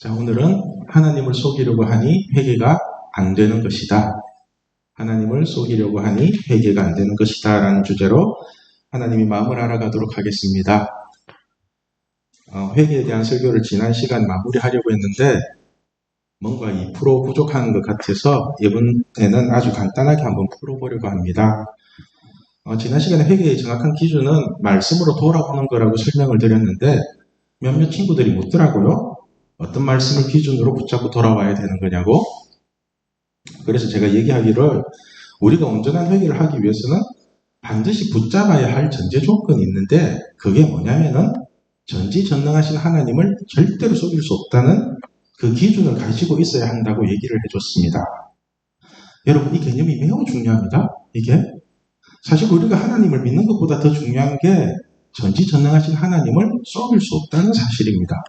자, 오늘은 하나님을 속이려고 하니 회개가 안 되는 것이다. 하나님을 속이려고 하니 회개가 안 되는 것이다 라는 주제로 하나님이 마음을 알아가도록 하겠습니다. 회개에 대한 설교를 지난 시간 마무리하려고 했는데 뭔가 2% 부족한 것 같아서 이번에는 아주 간단하게 한번 풀어보려고 합니다. 지난 시간에 회개의 정확한 기준은 말씀으로 돌아오는 거라고 설명을 드렸는데 몇몇 친구들이 묻더라고요. 어떤 말씀을 기준으로 붙잡고 돌아와야 되는 거냐고. 그래서 제가 얘기하기를 우리가 온전한 회개를 하기 위해서는 반드시 붙잡아야 할 전제 조건이 있는데 그게 뭐냐면은 전지전능하신 하나님을 절대로 속일 수 없다는 그 기준을 가지고 있어야 한다고 얘기를 해줬습니다. 여러분, 이 개념이 매우 중요합니다. 이게 사실 우리가 하나님을 믿는 것보다 더 중요한 게 전지전능하신 하나님을 속일 수 없다는 사실입니다.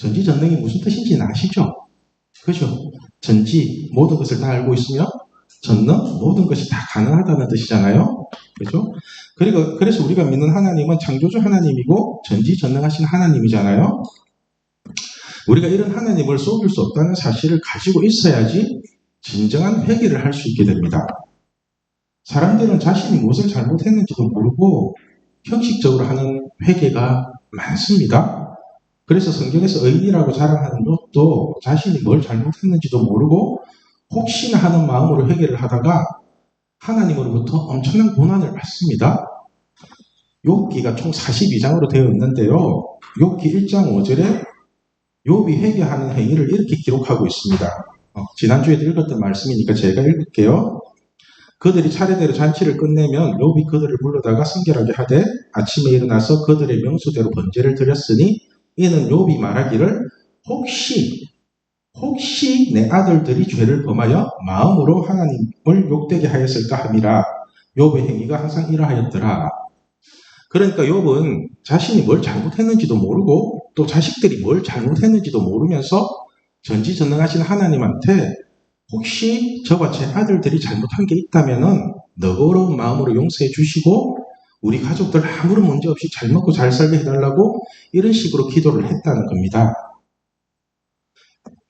전지전능이 무슨 뜻인지는 아시죠? 그죠? 전지, 모든 것을 다 알고 있으며 전능, 모든 것이 다 가능하다는 뜻이잖아요. 그죠? 그래서 우리가 믿는 하나님은 창조주 하나님이고 전지전능하신 하나님이잖아요. 우리가 이런 하나님을 속일 수 없다는 사실을 가지고 있어야지 진정한 회개를 할 수 있게 됩니다. 사람들은 자신이 무엇을 잘못했는지도 모르고 형식적으로 하는 회개가 많습니다. 그래서 성경에서 의인이라고 자랑하는 롯도 자신이 뭘 잘못했는지도 모르고 혹시나 하는 마음으로 회개를 하다가 하나님으로부터 엄청난 고난을 받습니다. 욥기가 총 42장으로 되어 있는데요. 욥기 1장 5절에 욥이 회개하는 행위를 이렇게 기록하고 있습니다. 지난주에도 읽었던 말씀이니까 제가 읽을게요. 그들이 차례대로 잔치를 끝내면 욥이 그들을 불러다가 성결하게 하되 아침에 일어나서 그들의 명수대로 번제를 드렸으니 이는 욥이 말하기를 혹시 내 아들들이 죄를 범하여 마음으로 하나님을 욕되게 하였을까 함이라. 욥의 행위가 항상 이러하였더라. 그러니까 욥은 자신이 뭘 잘못했는지도 모르고 또 자식들이 뭘 잘못했는지도 모르면서 전지전능하신 하나님한테 혹시 저와 제 아들들이 잘못한 게 있다면은 너그러운 마음으로 용서해 주시고 우리 가족들 아무런 문제 없이 잘 먹고 잘 살게 해달라고 이런 식으로 기도를 했다는 겁니다.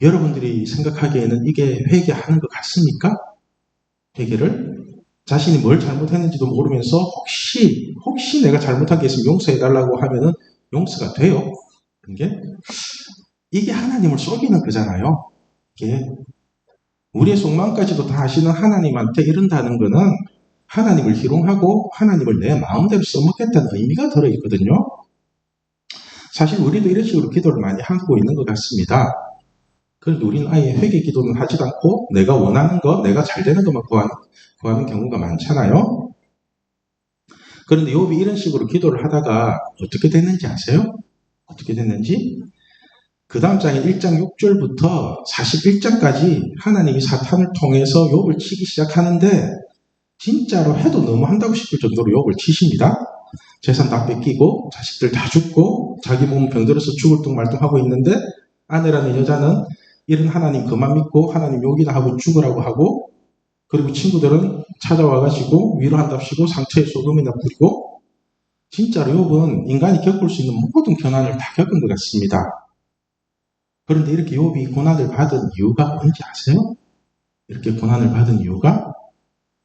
여러분들이 생각하기에는 이게 회개하는 것 같습니까? 회개를? 자신이 뭘 잘못했는지도 모르면서 혹시 내가 잘못한 게 있으면 용서해달라고 하면은 용서가 돼요. 이게 하나님을 속이는 거잖아요. 이게 우리의 속마음까지도 다 아시는 하나님한테 이른다는 거는 하나님을 희롱하고 하나님을 내 마음대로 써먹겠다는 의미가 들어있거든요. 사실 우리도 이런 식으로 기도를 많이 하고 있는 것 같습니다. 그런데 우리는 아예 회개 기도는 하지도 않고 내가 원하는 것, 내가 잘 되는 것만 구하는 경우가 많잖아요. 그런데 욥이 이런 식으로 기도를 하다가 어떻게 됐는지 아세요? 어떻게 됐는지? 그 다음 장인 1장 6절부터 41장까지 하나님이 사탄을 통해서 욥을 치기 시작하는데 진짜로 해도 너무 한다고 싶을 정도로 욥을 치십니다. 재산 다 뺏기고 자식들 다 죽고 자기 몸 병들어서 죽을 둥 말둥 하고 있는데 아내라는 여자는 이런 하나님 그만 믿고 하나님 욕이나 하고 죽으라고 하고 그리고 친구들은 찾아와가지고 위로한답시고 상처에 소금이나 뿌리고 진짜로 욥은 인간이 겪을 수 있는 모든 고난을 다 겪은 것 같습니다. 그런데 이렇게 욥이 고난을 받은 이유가 뭔지 아세요? 이렇게 고난을 받은 이유가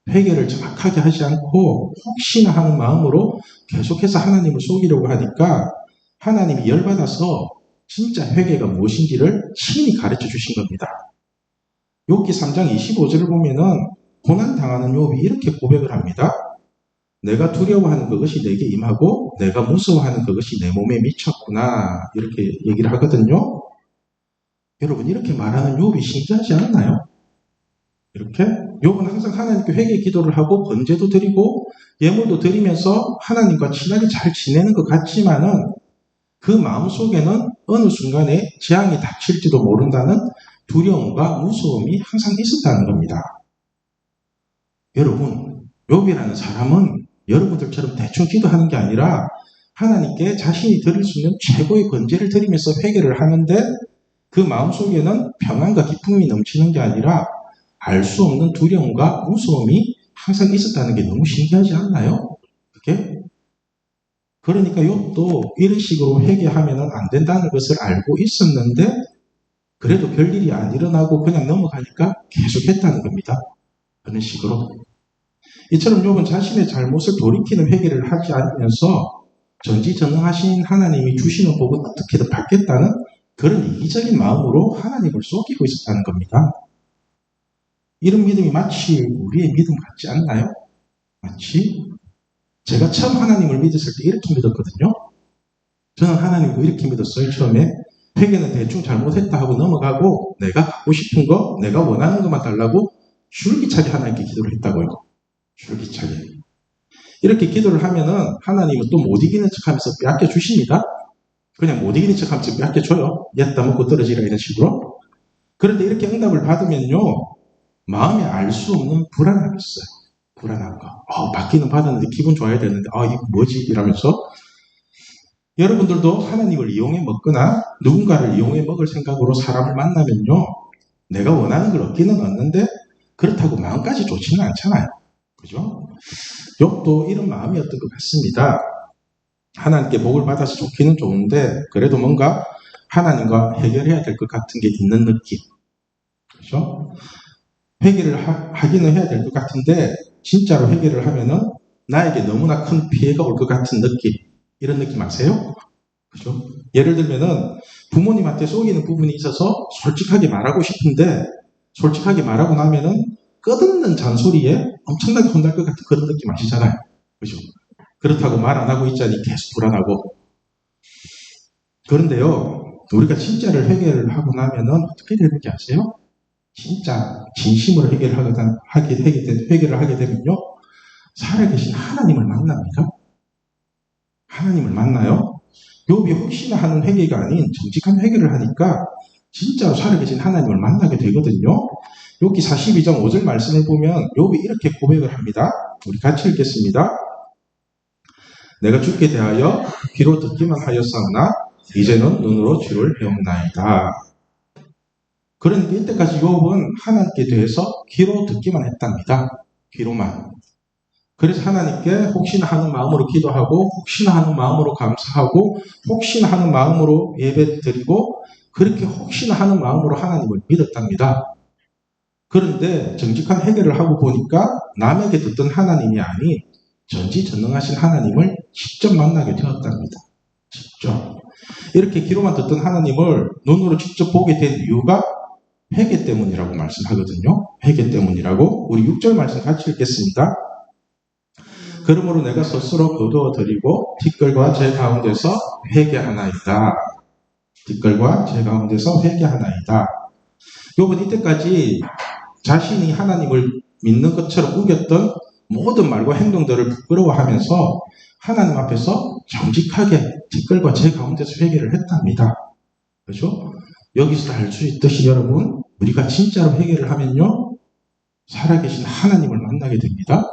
회개를 정확하게 하지 않고 혹시나 하는 마음으로 계속해서 하나님을 속이려고 하니까 하나님이 열받아서 진짜 회개가 무엇인지를 친히 가르쳐 주신 겁니다. 욥기 3장 25절을 보면은 고난당하는 욥이 이렇게 고백을 합니다. 내가 두려워하는 그것이 내게 임하고 내가 무서워하는 그것이 내 몸에 미쳤구나. 이렇게 얘기를 하거든요. 여러분, 이렇게 말하는 욥이 신기하지 않나요? 이렇게 욥은 항상 하나님께 회개 기도를 하고 번제도 드리고 예물도 드리면서 하나님과 친하게 잘 지내는 것 같지만은 그 마음속에는 어느 순간에 재앙이 닥칠지도 모른다는 두려움과 무서움이 항상 있었다는 겁니다. 여러분, 욥이라는 사람은 여러분들처럼 대충 기도하는 게 아니라 하나님께 자신이 드릴 수 있는 최고의 번제를 드리면서 회개를 하는데 그 마음속에는 평안과 기쁨이 넘치는 게 아니라 알 수 없는 두려움과 무서움이 항상 있었다는 게 너무 신기하지 않나요? 그게? 그러니까 욥도 이런 식으로 회개하면 안 된다는 것을 알고 있었는데 그래도 별일이 안 일어나고 그냥 넘어가니까 계속 했다는 겁니다. 그런 식으로. 이처럼 욥은 자신의 잘못을 돌이키는 회개를 하지 않으면서 전지전능하신 하나님이 주시는 복은 어떻게든 받겠다는 그런 이기적인 마음으로 하나님을 속이고 있었다는 겁니다. 이런 믿음이 마치 우리의 믿음 같지 않나요? 마치 제가 처음 하나님을 믿었을 때 이렇게 믿었거든요. 저는 하나님을 이렇게 믿었어요. 처음에 회개는 대충 잘못했다 하고 넘어가고 내가 갖고 싶은 거, 내가 원하는 것만 달라고 줄기차게 하나님께 기도를 했다고요. 줄기차게. 이렇게 기도를 하면은 하나님은 또 못 이기는 척하면서 빼앗겨 주십니다. 그냥 못 이기는 척하면서 빼앗겨 줘요. 엿다 먹고 떨어지라 이런 식으로. 그런데 이렇게 응답을 받으면요, 마음에 알 수 없는 불안함이 있어요. 불안한 거. 받기는 받았는데 기분 좋아야 되는데 이거 뭐지? 이러면서 여러분들도 하나님을 이용해 먹거나 누군가를 이용해 먹을 생각으로 사람을 만나면요, 내가 원하는 걸 얻기는 얻는데 그렇다고 마음까지 좋지는 않잖아요. 그죠? 욥도 이런 마음이었던 것 같습니다. 하나님께 복을 받아서 좋기는 좋은데 그래도 뭔가 하나님과 해결해야 될 것 같은 게 있는 느낌. 그죠? 회개를 하기는 해야 될 것 같은데 진짜로 회개를 하면은 나에게 너무나 큰 피해가 올 것 같은 느낌. 이런 느낌 아세요? 그죠? 예를 들면은 부모님한테 속이는 부분이 있어서 솔직하게 말하고 싶은데 솔직하게 말하고 나면은 끝없는 잔소리에 엄청나게 혼날 것 같은 그런 느낌 아시잖아요. 그죠? 그렇다고 말 안 하고 있자니 계속 불안하고. 그런데요, 우리가 진짜를 회개를 하고 나면은 어떻게 되는지 아세요? 진짜 진심으로 회개를 하게 되면요, 살아계신 하나님을 만납니다. 하나님을 만나요. 욥이 혹시나 하는 회개가 아닌 정직한 회개를 하니까 진짜로 살아계신 하나님을 만나게 되거든요. 욥기 42장 5절 말씀을 보면 욥이 이렇게 고백을 합니다. 우리 같이 읽겠습니다. 내가 주께 대하여 귀로 듣기만 하였사오나 이제는 눈으로 주를 배웠나이다. 그러니까 이때까지 욥은 하나님께 대해서 귀로 듣기만 했답니다. 귀로만. 그래서 하나님께 혹시나 하는 마음으로 기도하고 혹시나 하는 마음으로 감사하고 혹시나 하는 마음으로 예배드리고 그렇게 혹시나 하는 마음으로 하나님을 믿었답니다. 그런데 정직한 회개를 하고 보니까 남에게 듣던 하나님이 아닌 전지전능하신 하나님을 직접 만나게 되었답니다. 직접. 이렇게 귀로만 듣던 하나님을 눈으로 직접 보게 된 이유가 회개 때문이라고 말씀하거든요. 회개 때문이라고. 우리 6절 말씀 같이 읽겠습니다. 그러므로 내가 스스로 거두어 드리고 티끌과 제 가운데서 회개하나이다. 티끌과 제 가운데서 회개하나이다. 욥은 이때까지 자신이 하나님을 믿는 것처럼 우겼던 모든 말과 행동들을 부끄러워하면서 하나님 앞에서 정직하게 티끌과 제 가운데서 회개를 했답니다. 그렇죠? 여기서 알 수 있듯이 여러분, 우리가 진짜로 회개를 하면요, 살아계신 하나님을 만나게 됩니다.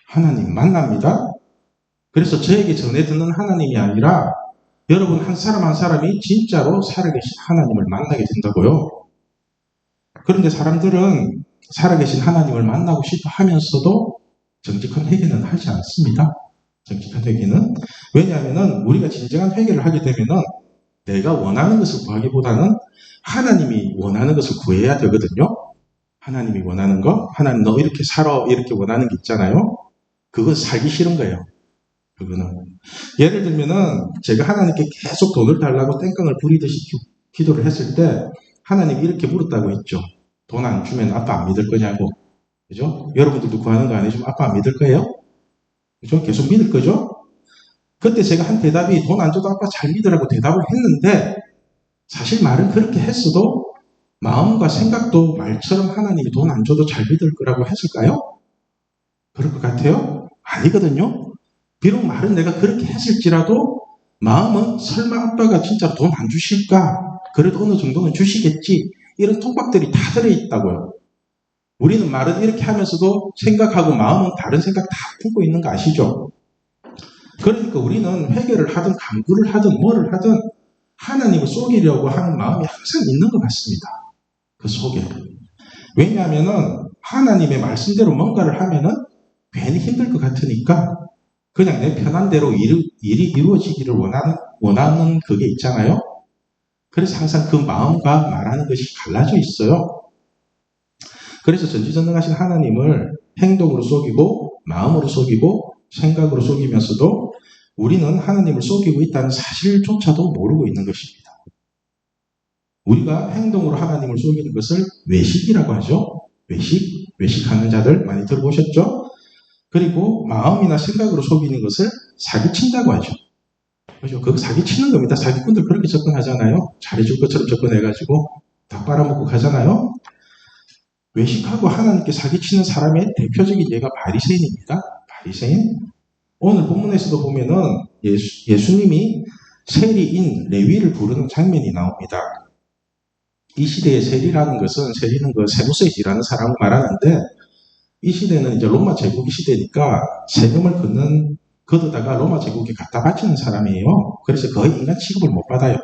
하나님 만납니다. 그래서 저에게 전해 듣는 하나님이 아니라 여러분 한 사람 한 사람이 진짜로 살아계신 하나님을 만나게 된다고요. 그런데 사람들은 살아계신 하나님을 만나고 싶어 하면서도 정직한 회개는 하지 않습니다. 정직한 회개는. 왜냐하면 우리가 진정한 회개를 하게 되면 내가 원하는 것을 구하기보다는 하나님이 원하는 것을 구해야 되거든요. 하나님이 원하는 거, 하나님 너 이렇게 살아, 이렇게 원하는 게 있잖아요. 그건 살기 싫은 거예요. 그거는. 예를 들면은 제가 하나님께 계속 돈을 달라고 땡깡을 부리듯이 기도를 했을 때 하나님이 이렇게 물었다고 했죠. 돈 안 주면 아빠 안 믿을 거냐고. 그죠? 여러분들도 구하는 거 아니지만 아빠 안 믿을 거예요? 그죠? 계속 믿을 거죠? 그때 제가 한 대답이 돈 안 줘도 아빠 잘 믿으라고 대답을 했는데 사실 말은 그렇게 했어도 마음과 생각도 말처럼 하나님이 돈 안 줘도 잘 믿을 거라고 했을까요? 그럴 것 같아요? 아니거든요. 비록 말은 내가 그렇게 했을지라도 마음은 설마 아빠가 진짜 돈 안 주실까? 그래도 어느 정도는 주시겠지. 이런 통박들이 다 들어있다고요. 우리는 말은 이렇게 하면서도 생각하고 마음은 다른 생각 다 품고 있는 거 아시죠? 그러니까 우리는 회개를 하든 간구를 하든 뭐를 하든 하나님을 속이려고 하는 마음이 항상 있는 것 같습니다. 그 속에. 왜냐하면은 하나님의 말씀대로 뭔가를 하면은 괜히 힘들 것 같으니까 그냥 내 편한 대로 일이 이루어지기를 원하는 그게 있잖아요. 그래서 항상 그 마음과 말하는 것이 갈라져 있어요. 그래서 전지전능하신 하나님을 행동으로 속이고 마음으로 속이고 생각으로 속이면서도 우리는 하나님을 속이고 있다는 사실조차도 모르고 있는 것입니다. 우리가 행동으로 하나님을 속이는 것을 외식이라고 하죠. 외식하는 자들 많이 들어보셨죠? 그리고 마음이나 생각으로 속이는 것을 사기친다고 하죠. 그죠? 그거 사기치는 겁니다. 사기꾼들 그렇게 접근하잖아요. 잘해줄 것처럼 접근해가지고 다 빨아먹고 가잖아요. 외식하고 하나님께 사기치는 사람의 대표적인 예가 바리새인입니다. 바리새인. 오늘 본문에서도 보면은 예수님이 세리인 레위를 부르는 장면이 나옵니다. 이 시대의 세리라는 것은 세리는 그 세무서에 일하는 사람을 말하는데 이 시대는 이제 로마 제국의 시대니까 세금을 걷어다가 로마 제국에 갖다 바치는 사람이에요. 그래서 거의 인간 취급을 못 받아요.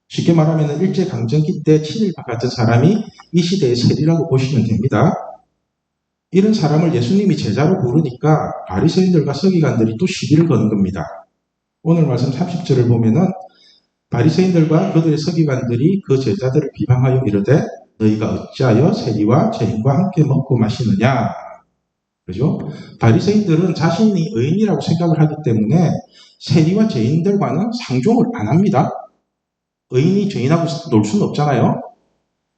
쉽게 말하면 일제강점기 때 친일파 같은 사람이 이 시대의 세리라고 보시면 됩니다. 이런 사람을 예수님이 제자로 부르니까 바리새인들과 서기관들이 또 시비를 거는 겁니다. 오늘 말씀 30절을 보면은 바리새인들과 그들의 서기관들이 그 제자들을 비방하여 이르되 너희가 어찌하여 세리와 죄인과 함께 먹고 마시느냐. 그죠? 바리새인들은 자신이 의인이라고 생각을 하기 때문에 세리와 죄인들과는 상종을 안 합니다. 의인이 죄인하고 놀 수는 없잖아요.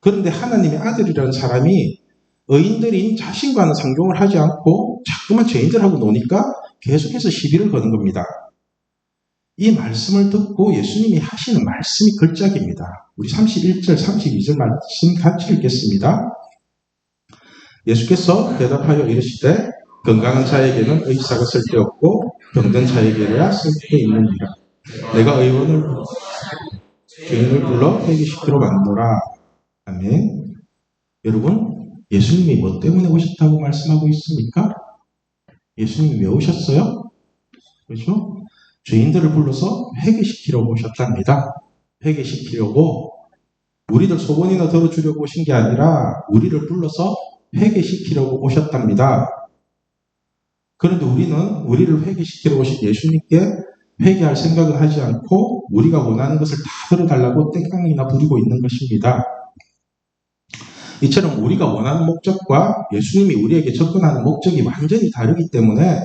그런데 하나님의 아들이라는 사람이 의인들인 자신과는 상종을 하지 않고 자꾸만 죄인들하고 노니까 계속해서 시비를 거는 겁니다. 이 말씀을 듣고 예수님이 하시는 말씀이 걸작입니다. 우리 31절, 32절 말씀 같이 읽겠습니다. 예수께서 대답하여 이르시되 건강한 자에게는 의사가 쓸데없고 병든 자에게야 쓸데있느니라. 내가 죄인을 불러 회개시키러 왔노라. 아멘. 여러분, 예수님이 뭐 때문에 오셨다고 말씀하고 있습니까? 예수님이 왜 오셨어요? 그렇죠? 죄인들을 불러서 회개시키려고 오셨답니다. 회개시키려고 우리들 소원이나 들어주려고 오신 게 아니라 우리를 불러서 회개시키려고 오셨답니다. 그런데 우리는 우리를 회개시키러 오신 예수님께 회개할 생각은 하지 않고 우리가 원하는 것을 다 들어달라고 땡깡이나 부리고 있는 것입니다. 이처럼 우리가 원하는 목적과 예수님이 우리에게 접근하는 목적이 완전히 다르기 때문에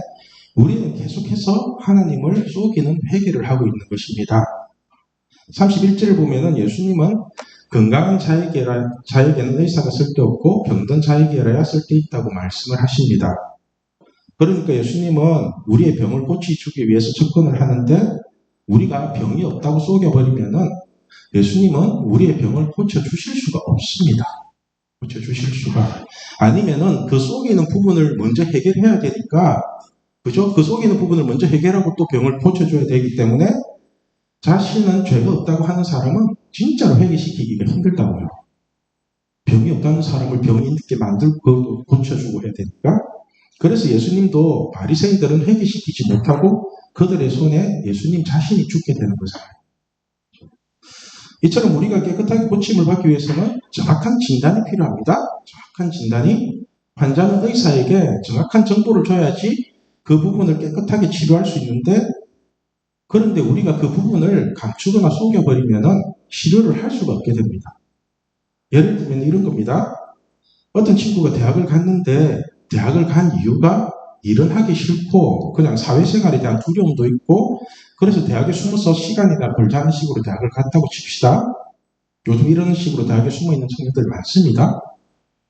우리는 계속해서 하나님을 속이는 회개를 하고 있는 것입니다. 31절을 보면은 예수님은 건강한 자에게는 의사가 쓸데없고 병든 자에게라야 쓸데있다고 말씀을 하십니다. 그러니까 예수님은 우리의 병을 고치주기 위해서 접근을 하는데 우리가 병이 없다고 속여버리면은 예수님은 우리의 병을 고쳐주실 수가 없습니다. 고쳐주실 수가. 아니면은 그 속이는 부분을 먼저 해결해야 되니까 그죠? 그 속이는 부분을 먼저 해결하고 또 병을 고쳐줘야 되기 때문에 자신은 죄가 없다고 하는 사람은 진짜로 회개시키기가 힘들다고요. 병이 없다는 사람을 병이 있게 만들고 고쳐주고 해야 되니까. 그래서 예수님도 바리새인들은 회개시키지 못하고 그들의 손에 예수님 자신이 죽게 되는 거잖아요. 이처럼 우리가 깨끗하게 고침을 받기 위해서는 정확한 진단이 필요합니다. 정확한 진단이 환자는 의사에게 정확한 정보를 줘야지 그 부분을 깨끗하게 치료할 수 있는데 그런데 우리가 그 부분을 감추거나 속여버리면은 치료를 할 수가 없게 됩니다. 예를 들면 이런 겁니다. 어떤 친구가 대학을 갔는데 대학을 간 이유가 일은 하기 싫고 그냥 사회생활에 대한 두려움도 있고 그래서 대학에 숨어서 시간이나 벌자는 식으로 대학을 갔다고 칩시다. 요즘 이런 식으로 대학에 숨어있는 청년들 많습니다.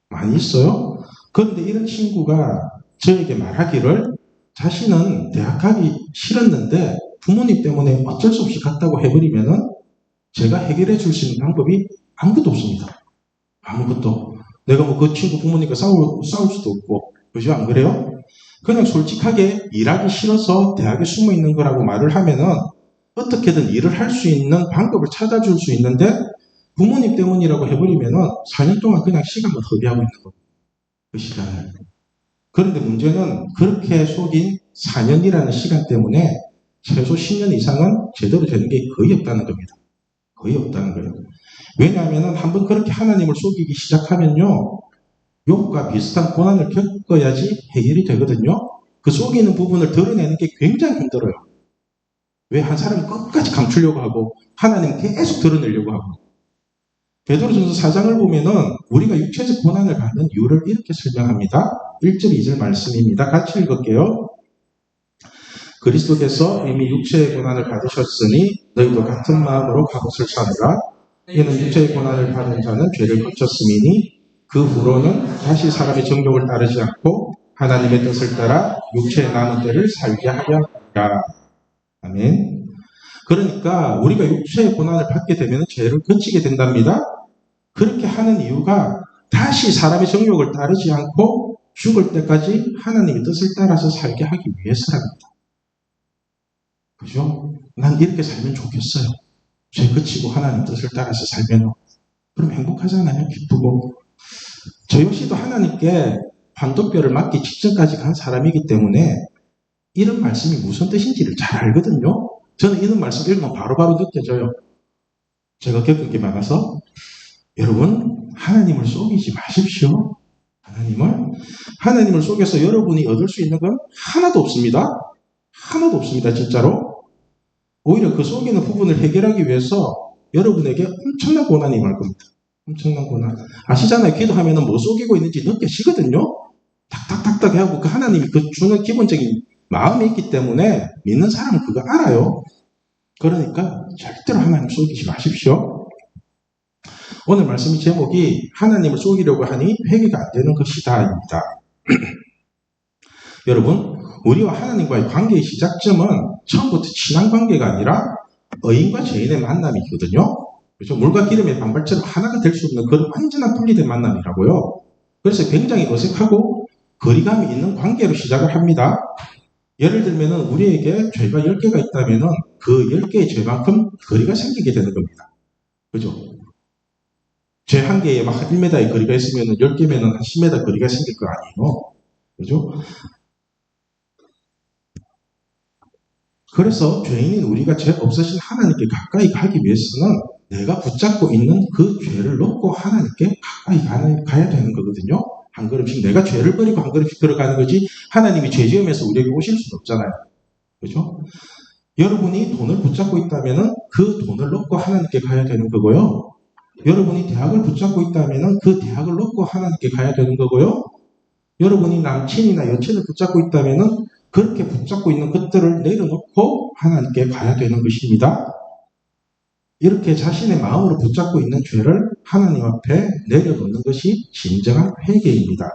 많이 있어요. 그런데 이런 친구가 저에게 말하기를 자신은 대학 가기 싫었는데 부모님 때문에 어쩔 수 없이 갔다고 해버리면은 제가 해결해 줄 수 있는 방법이 아무것도 없습니다. 아무것도. 내가 뭐 그 친구 부모님과 싸울 수도 없고. 그죠? 안 그래요? 그냥 솔직하게 일하기 싫어서 대학에 숨어 있는 거라고 말을 하면은 어떻게든 일을 할 수 있는 방법을 찾아줄 수 있는데 부모님 때문이라고 해버리면은 4년 동안 그냥 시간만 허비하고 있는 거예요. 그 시간을. 그런데 문제는 그렇게 속인 4년이라는 시간 때문에 최소 10년 이상은 제대로 되는 게 거의 없다는 겁니다. 거의 없다는 거예요. 왜냐하면 한번 그렇게 하나님을 속이기 시작하면요. 욥과 비슷한 고난을 겪어야지 해결이 되거든요. 그 속이는 부분을 드러내는 게 굉장히 힘들어요. 왜 한 사람이 끝까지 감추려고 하고 하나님 계속 드러내려고 하고. 베드로전서 4장을 보면은 우리가 육체적 고난을 받는 이유를 이렇게 설명합니다. 1절 2절 말씀입니다. 같이 읽을게요. 그리스도께서 이미 육체의 고난을 받으셨으니 너희도 같은 마음으로 갑옷을 사느라. 이는 육체의 고난을 받는 자는 죄를 거쳤음이니 그 후로는 다시 사람의 정욕을 따르지 않고 하나님의 뜻을 따라 육체의 나는 때를 살게 하려 합니다. 아멘. 그러니까 우리가 육체의 고난을 받게 되면 죄를 거치게 된답니다. 그렇게 하는 이유가 다시 사람의 정욕을 따르지 않고 죽을 때까지 하나님의 뜻을 따라서 살게 하기 위해서랍니다. 그죠? 난 이렇게 살면 좋겠어요. 죄 그치고 하나님 뜻을 따라서 살면 그럼 행복하잖아요. 기쁘고. 저 역시도 하나님께 반도뼈를 맞기 직전까지 간 사람이기 때문에 이런 말씀이 무슨 뜻인지를 잘 알거든요. 저는 이런 말씀 읽으면 바로바로 느껴져요. 제가 겪은 게 많아서 여러분 하나님을 속이지 마십시오. 하나님을 속여서 여러분이 얻을 수 있는 건 하나도 없습니다. 하나도 없습니다. 진짜로. 오히려 그 속이는 부분을 해결하기 위해서 여러분에게 엄청난 고난이 임할 겁니다. 엄청난 고난. 아시잖아요. 기도하면 뭐 속이고 있는지 느껴지거든요. 탁탁탁탁 하고 그 하나님이 그 주는 기본적인 마음이 있기 때문에 믿는 사람은 그거 알아요. 그러니까 절대로 하나님 속이지 마십시오. 오늘 말씀의 제목이 하나님을 속이려고 하니 회개가 안 되는 것이다입니다. 여러분, 우리와 하나님과의 관계의 시작점은 처음부터 친한 관계가 아니라 의인과 죄인의 만남이거든요. 그렇죠? 물과 기름의 반발처럼 하나가 될 수 없는 그런 완전한 분리된 만남이라고요. 그래서 굉장히 어색하고 거리감이 있는 관계로 시작을 합니다. 예를 들면 우리에게 죄가 10개가 있다면 그 10개의 죄만큼 거리가 생기게 되는 겁니다. 그죠? 죄 한 개에 막 1m의 거리가 있으면 10개면 한 10m 거리가 생길 거 아니에요. 그죠? 그래서 죄인인 우리가 죄 없으신 하나님께 가까이 가기 위해서는 내가 붙잡고 있는 그 죄를 놓고 하나님께 가까이 가야 되는 거거든요. 한 걸음씩 내가 죄를 버리고 한 걸음씩 들어가는 거지 하나님이 죄 지으면서 우리에게 오실 수는 없잖아요. 그죠? 여러분이 돈을 붙잡고 있다면 그 돈을 놓고 하나님께 가야 되는 거고요. 여러분이 대학을 붙잡고 있다면 그 대학을 놓고 하나님께 가야 되는 거고요. 여러분이 남친이나 여친을 붙잡고 있다면 그렇게 붙잡고 있는 것들을 내려놓고 하나님께 가야 되는 것입니다. 이렇게 자신의 마음으로 붙잡고 있는 죄를 하나님 앞에 내려놓는 것이 진정한 회개입니다.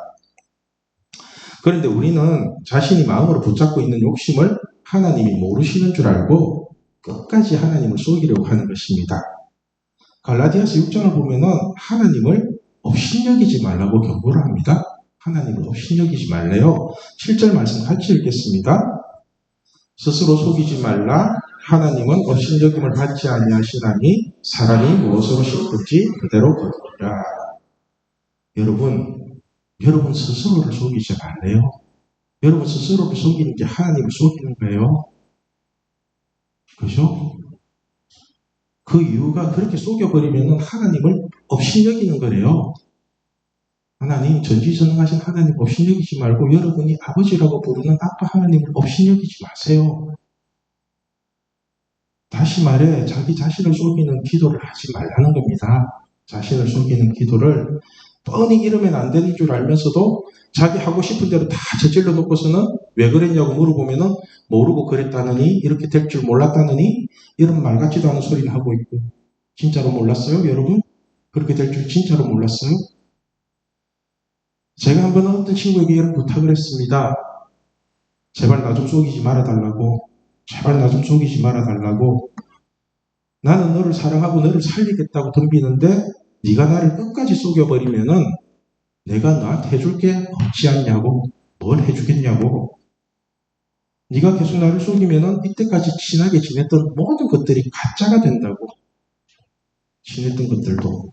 그런데 우리는 자신이 마음으로 붙잡고 있는 욕심을 하나님이 모르시는 줄 알고 끝까지 하나님을 속이려고 하는 것입니다. 갈라디아서 6장을 보면은 하나님을 업신여기지 말라고 경고를 합니다. 하나님을 업신여기지 말래요. 7절 말씀 같이 읽겠습니다. 스스로 속이지 말라. 하나님은 업신여김을 받지 아니하시나니 사람이 무엇으로 심든지 그대로 거두리라. 여러분 스스로를 속이지 말래요. 여러분 스스로를 속이는 게 하나님을 속이는 거예요. 그죠? 그 이유가 그렇게 속여버리면 하나님을 업신여기는 거래요. 하나님, 전지전능하신 하나님 업신여기지 말고 여러분이 아버지라고 부르는 아빠 하나님을 업신여기지 마세요. 다시 말해 자기 자신을 속이는 기도를 하지 말라는 겁니다. 자신을 속이는 기도를 뻔히 이러면 안 되는 줄 알면서도 자기 하고 싶은 대로 다 저질러 놓고서는 왜 그랬냐고 물어보면은 모르고 그랬다느니 이렇게 될 줄 몰랐다느니 이런 말 같지도 않은 소리를 하고 있고 진짜로 몰랐어요 여러분? 그렇게 될 줄 진짜로 몰랐어요? 제가 한번 어떤 친구에게 이런 부탁을 했습니다. 제발 나 좀 속이지 말아달라고. 제발 나 좀 속이지 말아달라고. 나는 너를 사랑하고 너를 살리겠다고 덤비는데 네가 나를 끝까지 속여버리면은 내가 너한테 해줄 게 없지 않냐고. 뭘 해주겠냐고. 네가 계속 나를 속이면은 이때까지 친하게 지냈던 모든 것들이 가짜가 된다고. 지냈던 것들도.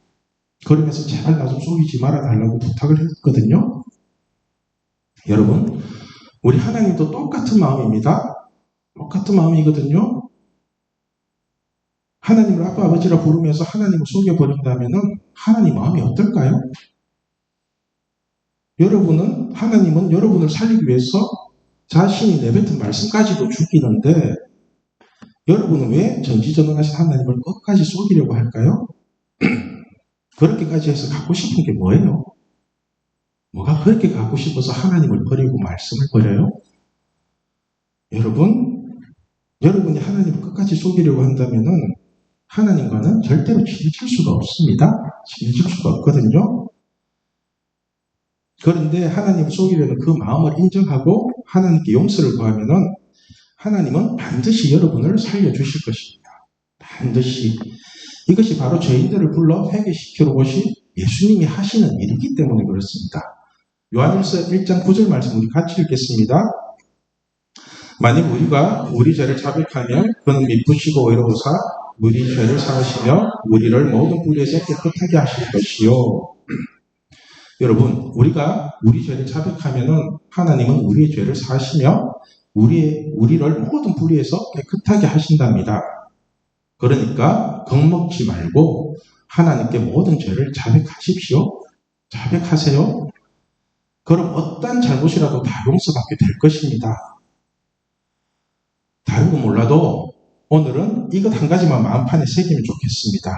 그러면서 제발 나 좀 속이지 말아달라고 부탁을 했거든요. 여러분, 우리 하나님도 똑같은 마음입니다. 똑같은 마음이거든요. 하나님을 아빠 아버지라 부르면서 하나님을 속여버린다면 하나님 마음이 어떨까요? 하나님은 여러분을 살리기 위해서 자신이 내뱉은 말씀까지도 죽이는데 여러분은 왜 전지전능하신 하나님을 끝까지 속이려고 할까요? 그렇게까지 해서 갖고 싶은 게 뭐예요? 뭐가 그렇게 갖고 싶어서 하나님을 버리고 말씀을 버려요? 여러분이 하나님을 끝까지 속이려고 한다면은 하나님과는 절대로 친해질 수가 없습니다. 친해질 수가 없거든요. 그런데 하나님을 속이려는 그 마음을 인정하고 하나님께 용서를 구하면은 하나님은 반드시 여러분을 살려주실 것입니다. 반드시. 이것이 바로 죄인들을 불러 회개시키러 오신 예수님이 하시는 일이기 때문에 그렇습니다. 요한일서 1장 9절 말씀 우리 같이 읽겠습니다. 만약 우리가 우리 죄를 자백하면 그는 미쁘시고 의로우사 우리 죄를 사하시며 우리를 모든 불의에서 깨끗하게 하실 것이요. 여러분, 우리가 우리 죄를 자백하면은 하나님은 우리의 죄를 사하시며 우리를 모든 불의에서 깨끗하게 하신답니다. 그러니까 겁먹지 말고 하나님께 모든 죄를 자백하십시오. 자백하세요. 그럼 어떤 잘못이라도 다 용서받게 될 것입니다. 다른 거 몰라도 오늘은 이것 한 가지만 마음판에 새기면 좋겠습니다.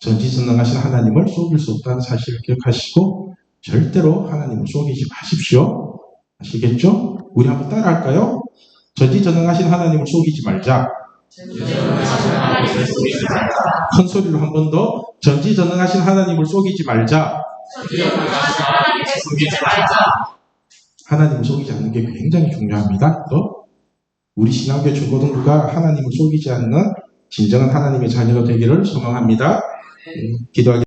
전지전능하신 하나님을 속일 수 없다는 사실을 기억하시고 절대로 하나님을 속이지 마십시오. 아시겠죠? 우리 한번 따라할까요? 전지전능하신 하나님을 속이지 말자. 큰 소리로 한 번 더. 전지전능하신 하나님을 속이지 말자. 하나님을 속이지 않는 게 굉장히 중요합니다. 또 우리 신앙교회 중고등부가 하나님을 속이지 않는 진정한 하나님의 자녀가 되기를 소망합니다. 기도하겠습니다.